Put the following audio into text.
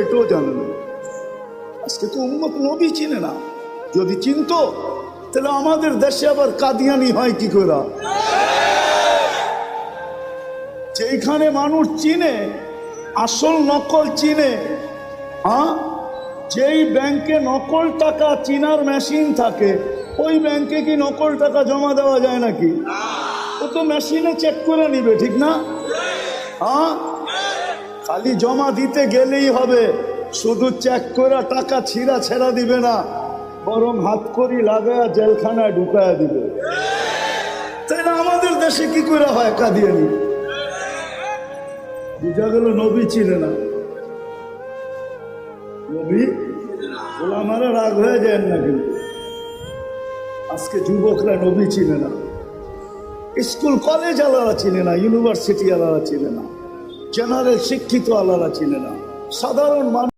এটাও জানে না। আজকে তো উম্মত নবী চিনে না। যদি চিনতো তাহলে আমাদের দেশে আবার কাদিয়ানি হয় কি করে? যেখানে মানুষ চিনে, আসল নকল চিনে, হ্যাঁ, যেই ব্যাংকে নকল টাকা চিনার মেশিন থাকে ওই ব্যাংকে কি নকল টাকা জমা দেওয়া যায় নাকি? ও তো মেশিনে চেক করে নিবে, ঠিক না? হ্যাঁ, খালি জমা দিতে গেলেই হবে, শুধু চেক করে টাকা ছিঁড়া ছেড়া দিবে না, বরং হাত করি লাগায়া জেলখানায় ঢুকায়া দিবে। তাই না? আমাদের দেশে কি করে হয় কাদিয়ানি? বুঝা গেল নবী চিনে না। নবী গোলামারা রাগ হয়ে যায় না, কিন্তু আজকে যুবকরা নবী চিনে না, স্কুল কলেজ আলাদা চিনে না, ইউনিভার্সিটি আলাদা চিনে না, জেনারেল শিক্ষিত আলাদা চিনে না, সাধারণ মানুষ